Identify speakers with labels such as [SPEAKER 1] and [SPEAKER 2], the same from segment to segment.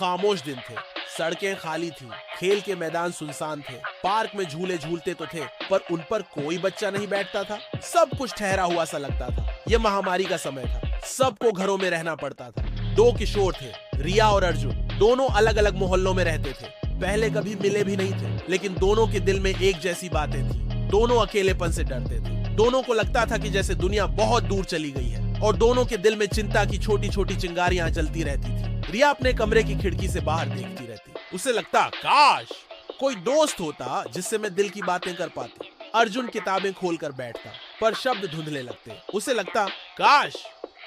[SPEAKER 1] खामोश दिन थे। सड़कें खाली थी, खेल के मैदान सुनसान थे, पार्क में झूले झूलते तो थे पर उन पर कोई बच्चा नहीं बैठता था। सब कुछ ठहरा हुआ सा लगता था। यह महामारी का समय था, सबको घरों में रहना पड़ता था। दो किशोर थे, रिया और अर्जुन। दोनों अलग अलग मोहल्लों में रहते थे, पहले कभी मिले भी नहीं थे, लेकिन दोनों के दिल में एक जैसी बातें थी। दोनों अकेलेपन से डरते थे। दोनों को लगता था कि जैसे दुनिया बहुत दूर चली गई है, और दोनों के दिल में चिंता की छोटी छोटी चिंगारियां जलती रहती थी। रिया अपने कमरे की खिड़की से बाहर देखती रहती। उसे लगता, काश कोई दोस्त होता जिससे मैं दिल की बातें कर पाती। अर्जुन किताबें खोलकर बैठता, पर शब्द धुंधले लगते। उसे लगता, काश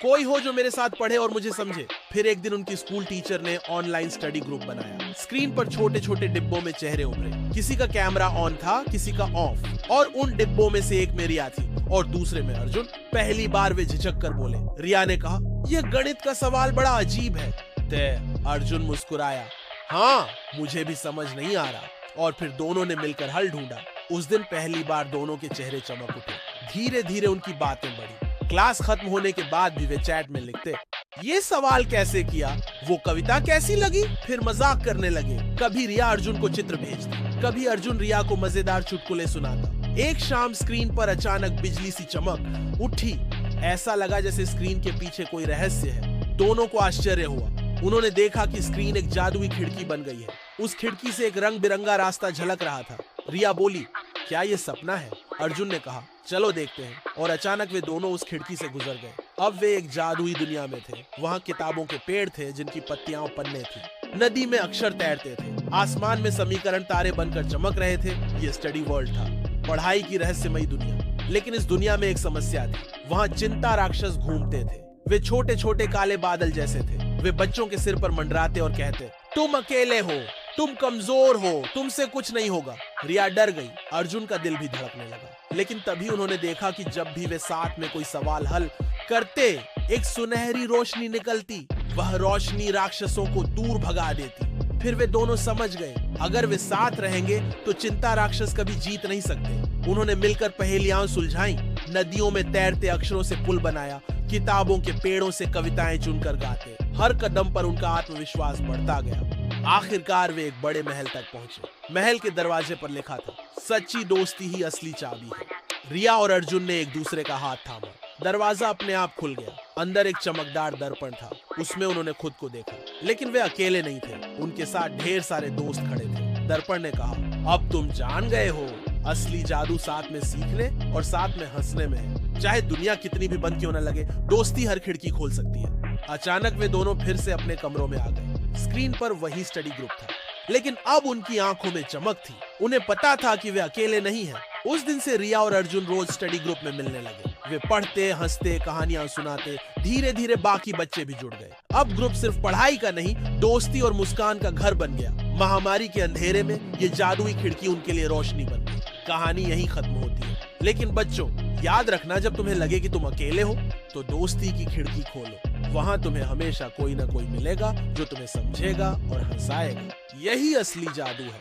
[SPEAKER 1] कोई हो जो मेरे साथ पढ़े और मुझे समझे। फिर एक दिन उनकी स्कूल टीचर ने ऑनलाइन स्टडी ग्रुप बनाया। स्क्रीन पर छोटे छोटे डिब्बों में चेहरे उभरे। किसी का कैमरा ऑन था, किसी का ऑफ, और उन डिब्बों में से एक में रिया थी और दूसरे में अर्जुन। पहली बार वे झिझक कर बोले। रिया ने कहा, यह गणित का सवाल बड़ा अजीब है। अर्जुन मुस्कुराया, हाँ मुझे भी समझ नहीं आ रहा। और फिर दोनों ने मिलकर हल ढूंढा। उस दिन पहली बार दोनों के चेहरे चमक उठे। धीरे धीरे उनकी बातें बढ़ी। क्लास खत्म होने के बाद भी वे चैट में लिखते, ये सवाल कैसे किया, वो कविता कैसी लगी। फिर मजाक करने लगे। कभी रिया अर्जुन को चित्र भेजती, कभी अर्जुन रिया को मजेदार चुटकुले सुनाता। एक शाम स्क्रीन पर अचानक बिजली सी चमक उठी। ऐसा लगा जैसे स्क्रीन के पीछे कोई रहस्य है। दोनों को आश्चर्य हुआ। उन्होंने देखा कि स्क्रीन एक जादुई खिड़की बन गई है। उस खिड़की से एक रंग बिरंगा रास्ता झलक रहा था। रिया बोली, क्या ये सपना है? अर्जुन ने कहा, चलो देखते हैं। और अचानक वे दोनों उस खिड़की से गुजर गए। अब वे एक जादुई दुनिया में थे। वहाँ किताबों के पेड़ थे जिनकी पत्तियां और पन्ने थी। नदी में अक्षर तैरते थे। आसमान में समीकरण तारे बनकर चमक रहे थे। ये स्टडी वर्ल्ड था, पढ़ाई की रहस्यमयी दुनिया। लेकिन इस दुनिया में एक समस्या थी। वहाँ चिंता राक्षस घूमते थे। वे छोटे छोटे काले बादल जैसे थे। वे बच्चों के सिर पर मंडराते और कहते, तुम अकेले हो, तुम कमजोर हो, तुमसे कुछ नहीं होगा। रिया डर गई। अर्जुन का दिल भी धड़कने लगा। लेकिन तभी उन्होंने देखा कि जब भी वे साथ में कोई सवाल हल करते, एक सुनहरी रोशनी निकलती। वह रोशनी राक्षसों को दूर भगा देती। फिर वे दोनों समझ गए, अगर वे साथ रहेंगे तो चिंता राक्षस कभी जीत नहीं सकते। उन्होंने मिलकर पहेलियां सुलझाई, नदियों में तैरते अक्षरों से पुल बनाया, किताबों के पेड़ों से कविताएं चुनकर गाते। हर कदम पर उनका आत्मविश्वास बढ़ता गया। आखिरकार वे एक बड़े महल तक पहुंचे। महल के दरवाजे पर लिखा था, सच्ची दोस्ती ही असली चाबी है। रिया और अर्जुन ने एक दूसरे का हाथ थामा। दरवाजा अपने आप खुल गया। अंदर एक चमकदार दर्पण था। उसमें उन्होंने खुद को देखा। लेकिन वे अकेले नहीं थे, उनके साथ ढेर सारे दोस्त खड़े थे। दर्पण ने कहा, अब तुम जान गए हो, असली जादू साथ में सीखने और साथ में हंसने में है। चाहे दुनिया कितनी भी बंद क्यों न लगे, दोस्ती हर खिड़की खोल सकती है। अचानक वे दोनों फिर से अपने कमरों में आ गए। स्क्रीन पर वही स्टडी ग्रुप था, लेकिन अब उनकी आंखों में चमक थी। उन्हें पता था कि वे अकेले नहीं हैं। उस दिन से रिया और अर्जुन रोज स्टडी ग्रुप में मिलने लगे। वे पढ़ते, हंसते, कहानियां सुनाते। धीरे धीरे बाकी बच्चे भी जुड़ गए। अब ग्रुप सिर्फ पढ़ाई का नहीं, दोस्ती और मुस्कान का घर बन गया। महामारी के अंधेरे में ये जादुई खिड़की उनके लिए रोशनी बन गई। कहानी यहीं खत्म होती है। लेकिन बच्चों, याद रखना, जब तुम्हें लगे कि तुम अकेले हो तो दोस्ती की खिड़की खोलो। वहां तुम्हें हमेशा कोई ना कोई मिलेगा जो तुम्हें समझेगा और हंसाएगा। यही असली जादू है।